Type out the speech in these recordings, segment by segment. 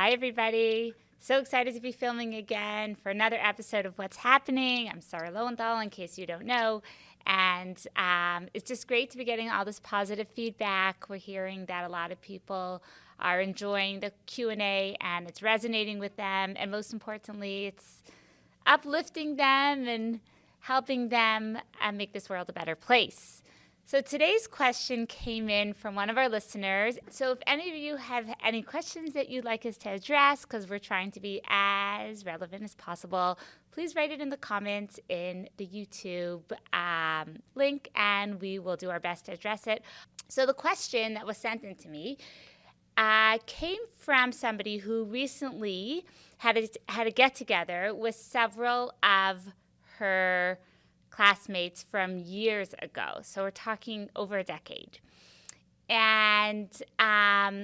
Hi, everybody. So excited to be filming again for another episode of What's Happening. I'm Sarah Lowenthal, in case you don't know. And it's just great to be getting all this positive feedback. We're hearing that a lot of people are enjoying the Q&A and it's resonating with them. And most importantly, it's uplifting them and helping them make this world a better place. So today's question came in from one of our listeners. So if any of you have any questions that you'd like us to address, because we're trying to be as relevant as possible, please write it in the comments in the YouTube link, and we will do our best to address it. So the question that was sent in to me came from somebody who recently had a get-together with several of her classmates from years ago. So we're talking over a decade. And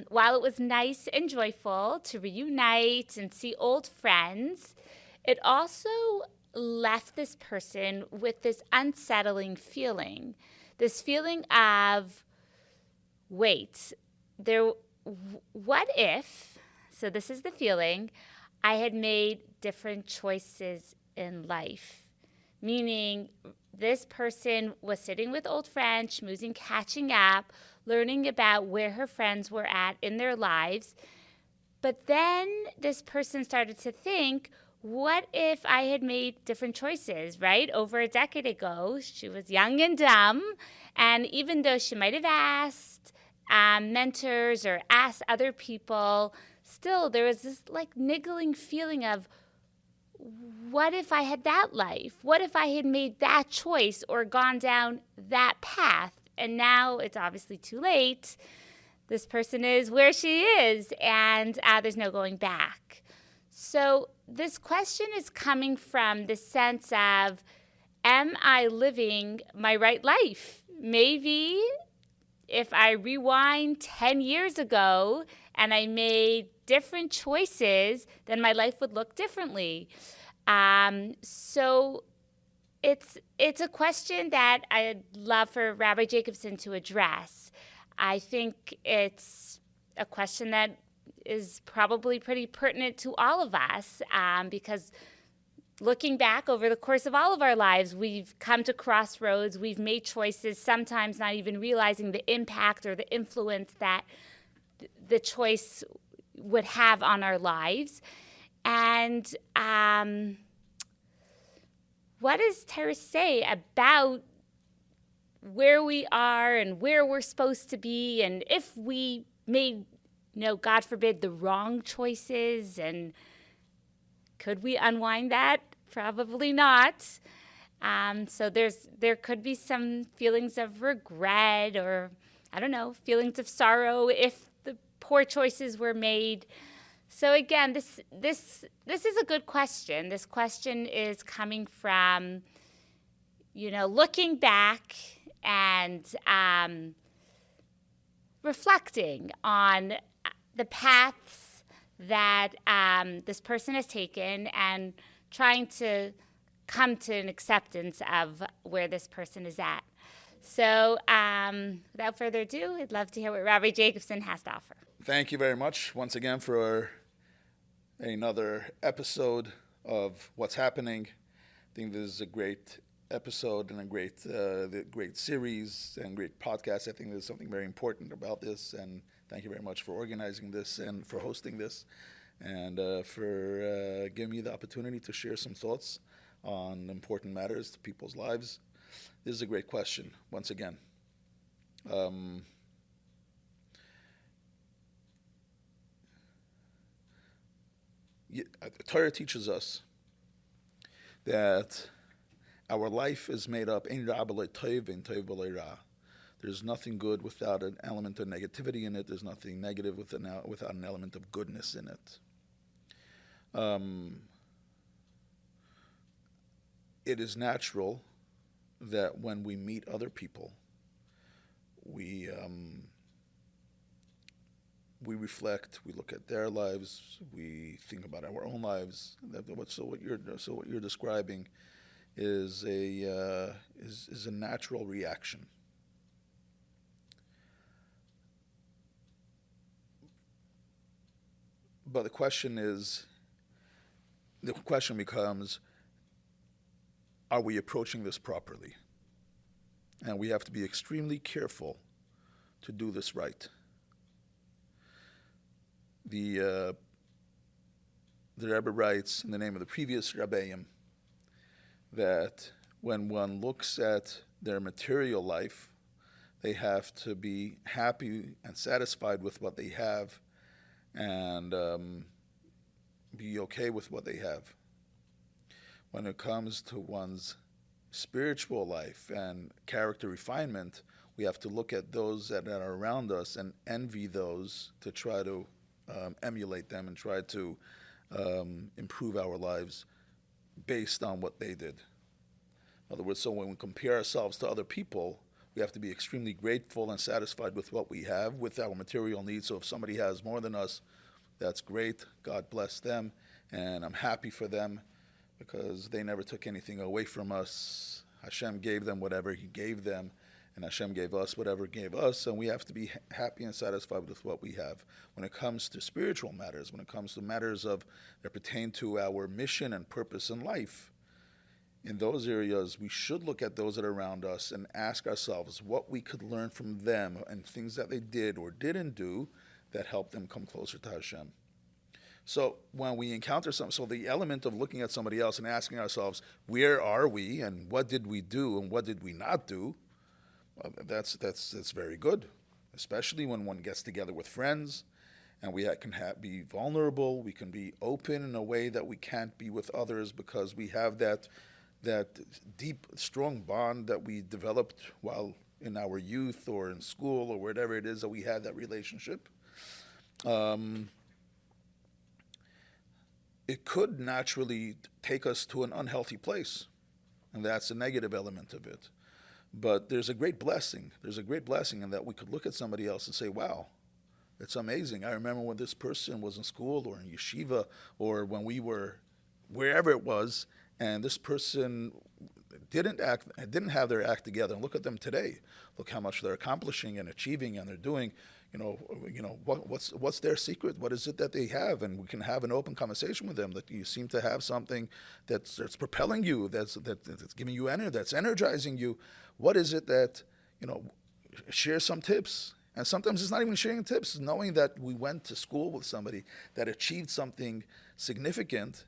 while it was nice and joyful to reunite and see old friends, it also left this person with this unsettling feeling. This feeling of, wait, what if, so this is the feeling, I had made different choices in life? Meaning this person was sitting with old friends, schmoozing, catching up, learning about where her friends were at in their lives. But then this person started to think, what if I had made different choices, right? Over a decade ago, she was young and dumb. And even though she might have asked mentors or asked other people, still there was this like niggling feeling of, what if I had that life? What if I had made that choice or gone down that path? And now it's obviously too late. This person is where she is, and there's no going back. So this question is coming from the sense of, am I living my right life? Maybe if I rewind 10 years ago and I made different choices, then my life would look differently. So it's a question that I'd love for Rabbi Jacobson to address. I think it's a question that is probably pretty pertinent to all of us because looking back over the course of all of our lives, we've come to crossroads, we've made choices, sometimes not even realizing the impact or the influence that the choice would have on our lives. And what does Torah say about where we are and where we're supposed to be, and if we made, God forbid, the wrong choices, and could we unwind that? Probably not. So there could be some feelings of regret or, feelings of sorrow if the poor choices were made. So again, this is a good question. This question is coming from, looking back and reflecting on the paths that this person has taken and trying to come to an acceptance of where this person is at. So without further ado, I'd love to hear what Rabbi Jacobson has to offer. Thank you very much once again for another episode of What's Happening. I think this is a great episode and a great series and great podcast. I think there's something very important about this, and thank you very much for organizing this and for hosting this and for giving me the opportunity to share some thoughts on important matters to people's lives. This is a great question, once again. Torah teaches us that our life is made up, there's nothing good without an element of negativity in it. There's nothing negative without an element of goodness in it. It is natural that when we meet other people, we reflect, we look at their lives, we think about our own lives. So what you're describing is a natural reaction. But the question becomes, are we approaching this properly? And we have to be extremely careful to do this right. The Rebbe writes in the name of the previous Rabbeim that when one looks at their material life, they have to be happy and satisfied with what they have and be okay with what they have. When it comes to one's spiritual life and character refinement, we have to look at those that are around us and envy those to try to emulate them and try to improve our lives based on what they did. In other words, so when we compare ourselves to other people, we have to be extremely grateful and satisfied with what we have, with our material needs. So if somebody has more than us, that's great. God bless them, and I'm happy for them because they never took anything away from us. Hashem gave them whatever He gave them, and Hashem gave us whatever He gave us, and we have to be happy and satisfied with what we have. When it comes to spiritual matters, when it comes to matters that pertain to our mission and purpose in life, in those areas, we should look at those that are around us and ask ourselves what we could learn from them and things that they did or didn't do that helped them come closer to Hashem. So when we encounter something, so the element of looking at somebody else and asking ourselves, where are we and what did we do and what did we not do, that's very good, especially when one gets together with friends and we can be vulnerable, we can be open in a way that we can't be with others because we have that deep, strong bond that we developed while in our youth or in school or wherever it is that we had that relationship. It could naturally take us to an unhealthy place, and that's a negative element of it. But there's a great blessing. There's a great blessing in that we could look at somebody else and say, wow, it's amazing. I remember when this person was in school or in yeshiva or when we were wherever it was, and this person didn't have their act together. And look at them today. Look how much they're accomplishing and achieving, and they're doing. What's their secret? What is it that they have? And we can have an open conversation with them. That you seem to have something that's propelling you, that's giving you energy, that's energizing you. What is it that share some tips? And sometimes it's not even sharing tips. It's knowing that we went to school with somebody that achieved something significant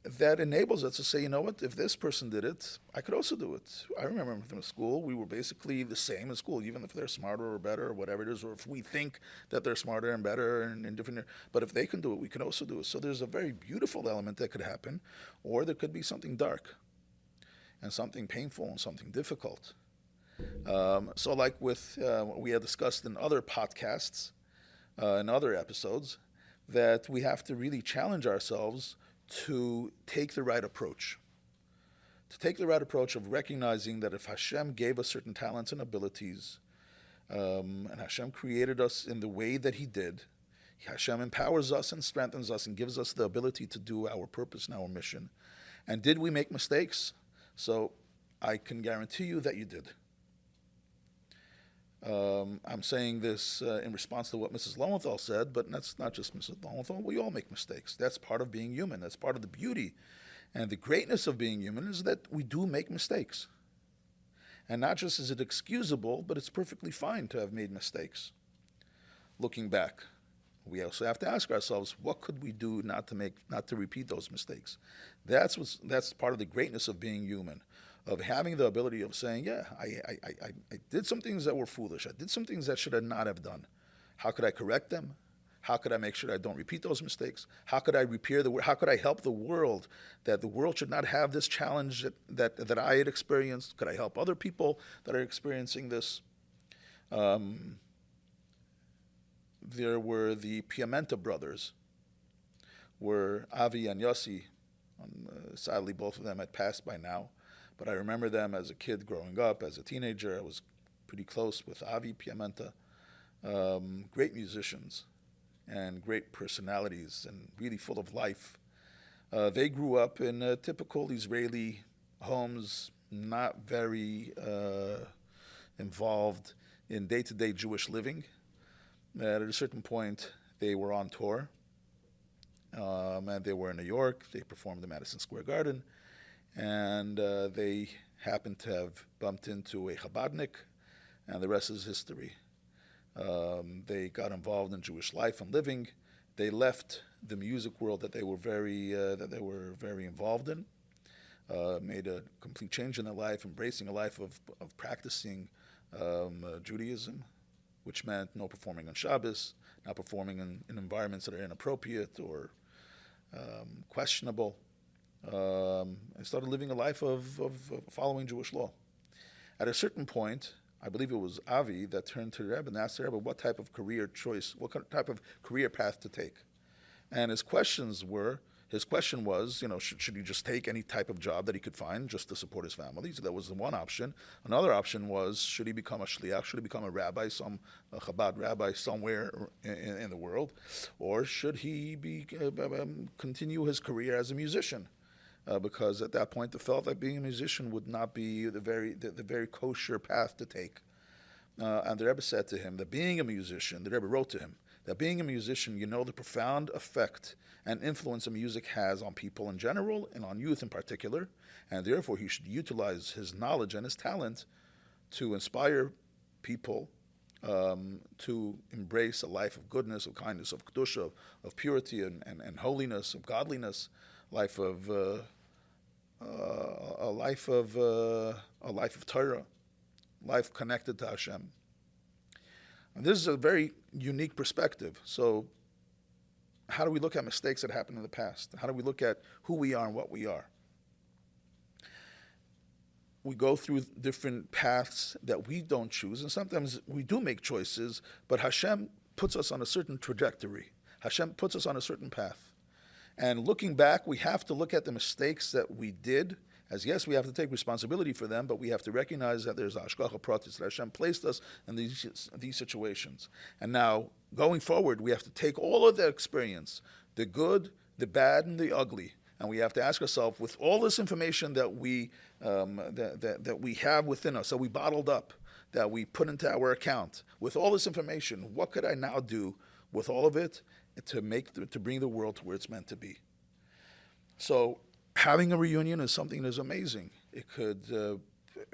that enables us to say, you know what, if this person did it, I could also do it. I remember from school, we were basically the same in school, even if they're smarter or better or whatever it is, or if we think that they're smarter and better and different. But if they can do it, we can also do it. So there's a very beautiful element that could happen, or there could be something dark and something painful and something difficult. So like with we had discussed in other podcasts, in other episodes, that we have to really challenge ourselves to take the right approach. To take the right approach of recognizing that if Hashem gave us certain talents and abilities, and Hashem created us in the way that He did, Hashem empowers us and strengthens us and gives us the ability to do our purpose and our mission. And did we make mistakes? So I can guarantee you that you did. I'm saying this in response to what Mrs. Lowenthal said, but that's not just Mrs. Lowenthal. We all make mistakes. That's part of being human. That's part of the beauty and the greatness of being human is that we do make mistakes. And not just is it excusable, but it's perfectly fine to have made mistakes. Looking back, we also have to ask ourselves, what could we do not to repeat those mistakes? That's part of the greatness of being human. Of having the ability of saying, yeah, I did some things that were foolish. I did some things that should not have done. How could I correct them? How could I make sure I don't repeat those mistakes? How could I repair how could I help the world that the world should not have this challenge that I had experienced? Could I help other people that are experiencing this? There were the Piamenta brothers, were Avi and Yossi. Sadly, both of them had passed by now. But I remember them as a kid growing up, as a teenager. I was pretty close with Avi Piamenta. Great musicians and great personalities and really full of life. They grew up in typical Israeli homes, not very involved in day-to-day Jewish living. At a certain point, they were on tour. and they were in New York. They performed in Madison Square Garden, and they happened to have bumped into a Chabadnik, and the rest is history. They got involved in Jewish life and living. They left the music world that they were very involved in, made a complete change in their life, embracing a life of practicing Judaism, which meant no performing on Shabbos, not performing in environments that are inappropriate or questionable, and started living a life of following Jewish law. At a certain point, I believe it was Avi that turned to the Rebbe and asked the Rebbe what type of career choice, what type of career path to take. And his question was, should he just take any type of job that he could find just to support his family? So that was the one option. Another option was, should he become a shliach? Should he become a rabbi, a Chabad rabbi somewhere in the world? Or should he continue his career as a musician? Because at that point, they felt that being a musician would not be the very kosher path to take. And the Rebbe said to him that being a musician, the Rebbe wrote to him, that being a musician, the profound effect and influence that music has on people in general and on youth in particular, and therefore he should utilize his knowledge and his talent to inspire people to embrace a life of goodness, of kindness, of kedusha, of purity and holiness, of godliness, a life of Torah, life connected to Hashem. And this is a very unique perspective. So how do we look at mistakes that happened in the past? How do we look at who we are and what we are? We go through different paths that we don't choose, and sometimes we do make choices, but Hashem puts us on a certain trajectory. Hashem puts us on a certain path. And looking back, we have to look at the mistakes that we did, as yes, we have to take responsibility for them, but we have to recognize that there's Hashgacha Pratis, that Hashem placed us in these situations. And now, going forward, we have to take all of that experience, the good, the bad, and the ugly, and we have to ask ourselves, with all this information that we have within us, that we bottled up, that we put into our account, with all this information, what could I now do with all of it to bring the world to where it's meant to be? So having a reunion is something that's amazing. It could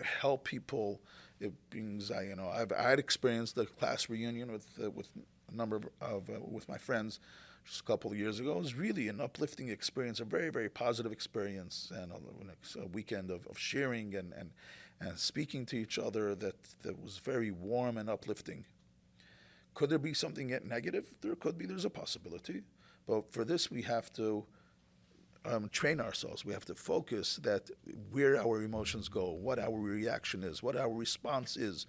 help people. It brings, I had experienced the class reunion with a number of with my friends just a couple of years ago. It was really an uplifting experience, a very, very positive experience, and a weekend of sharing and speaking to each other that was very warm and uplifting. Could there be something negative? There could be. There's a possibility. But for this, we have to train ourselves. We have to focus that where our emotions go, what our reaction is, what our response is.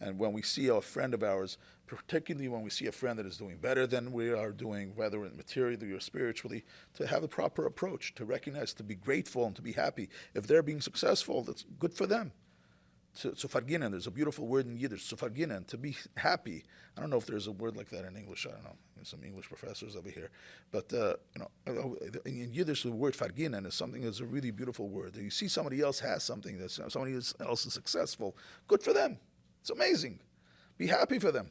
And when we see a friend of ours, particularly when we see a friend that is doing better than we are doing, whether materially or spiritually, to have a proper approach, to recognize, to be grateful and to be happy. If they're being successful, that's good for them. To farginen, there's a beautiful word in Yiddish, to farginen, to be happy. I don't know if there's a word like that in English. I don't know. There's some English professors over here. But, in Yiddish, the word farginen is something that's a really beautiful word. You see somebody else has something, that somebody else is successful, good for them. It's amazing. Be happy for them.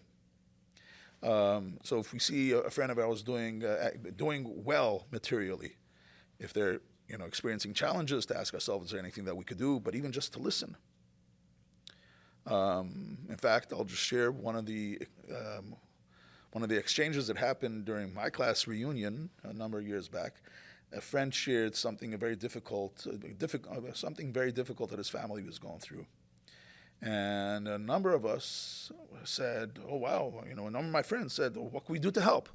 So if we see a friend of ours doing well materially, if they're experiencing challenges, to ask ourselves, is there anything that we could do? But even just to listen. In fact, I'll just share one of the exchanges that happened during my class reunion a number of years back. A friend shared something very difficult that his family was going through. And a number of us said, oh, wow, a number of my friends said, well, what can we do to help?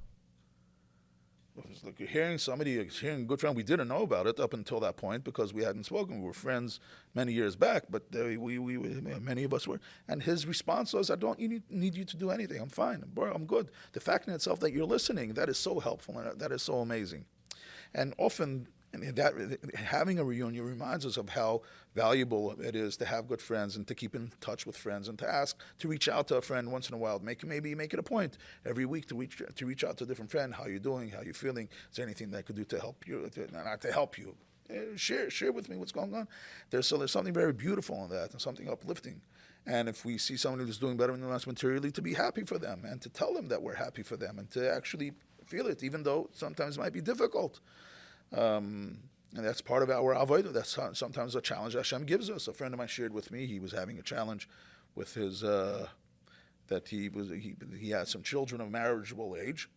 It was like hearing a good friend. We didn't know about it up until that point because we hadn't spoken. We were friends many years back, but many of us were. And his response was, I don't need you to do anything. I'm fine. I'm good. The fact in itself that you're listening, that is so helpful and that is so amazing. And often, having a reunion reminds us of how valuable it is to have good friends and to keep in touch with friends and to reach out to a friend once in a while. Maybe make it a point every week to reach out to a different friend. How you doing? How you feeling? Is there anything that I could do to help you? Not to help you. Share with me what's going on. There's something very beautiful in that and something uplifting. And if we see somebody who's doing better than us materially, to be happy for them and to tell them that we're happy for them and to actually feel it, even though sometimes it might be difficult. And that's part of our avodah. That's sometimes a challenge Hashem gives us. A friend of mine shared with me, he was having a challenge with his, that he had some children of marriageable age,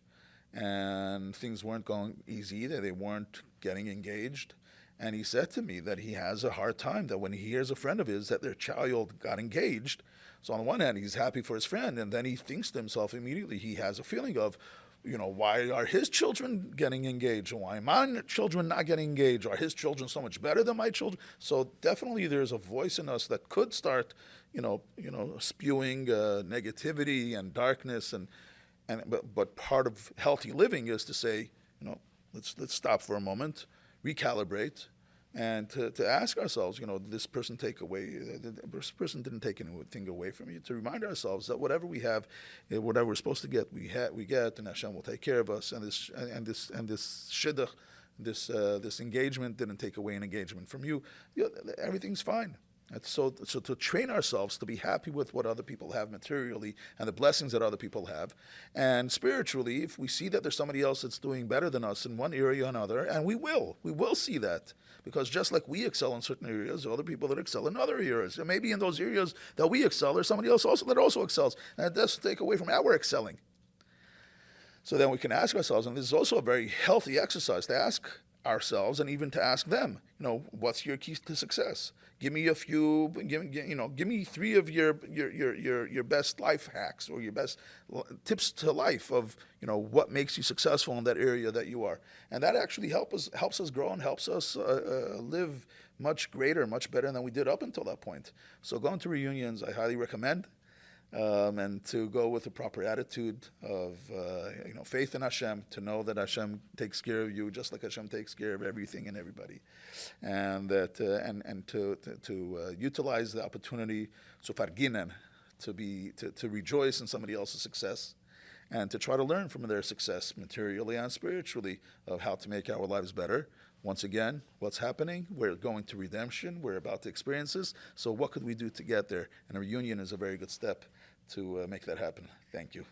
and things weren't going easy, that they weren't getting engaged. And he said to me that he has a hard time, that when he hears a friend of his that their child got engaged, so on the one hand, he's happy for his friend, and then he thinks to himself immediately, he has a feeling of, why are his children getting engaged? Why are my children not getting engaged? Are his children so much better than my children? So definitely there's a voice in us that could start, spewing negativity and darkness, but part of healthy living is to say, let's stop for a moment, recalibrate, and to ask ourselves, did this person this person didn't take anything away from you. To remind ourselves that whatever we have, whatever we're supposed to get, we get, and Hashem will take care of us. And this shidduch, this engagement didn't take away an engagement from you. Everything's fine. And so to train ourselves to be happy with what other people have materially and the blessings that other people have, and spiritually, if we see that there's somebody else that's doing better than us in one area or another, and we will see that, because just like we excel in certain areas, there are other people that excel in other areas, and maybe in those areas that we excel, there's somebody else that also excels, and it doesn't take away from our excelling. So then we can ask ourselves, and this is also a very healthy exercise to ask ourselves and even to ask them, what's your keys to success? Give me a few, give me 3 of your best life hacks or your best tips to life of, what makes you successful in that area that you are. And that actually helps us grow and helps us live much greater, much better than we did up until that point. So going to reunions, I highly recommend. And to go with a proper attitude of faith in Hashem, to know that Hashem takes care of you just like Hashem takes care of everything and everybody, and that and to utilize the opportunity to rejoice in somebody else's success, and to try to learn from their success materially and spiritually of how to make our lives better. Once again, what's happening? We're going to redemption. We're about to experience this. So what could we do to get there? And a reunion is a very good step to make that happen. Thank you.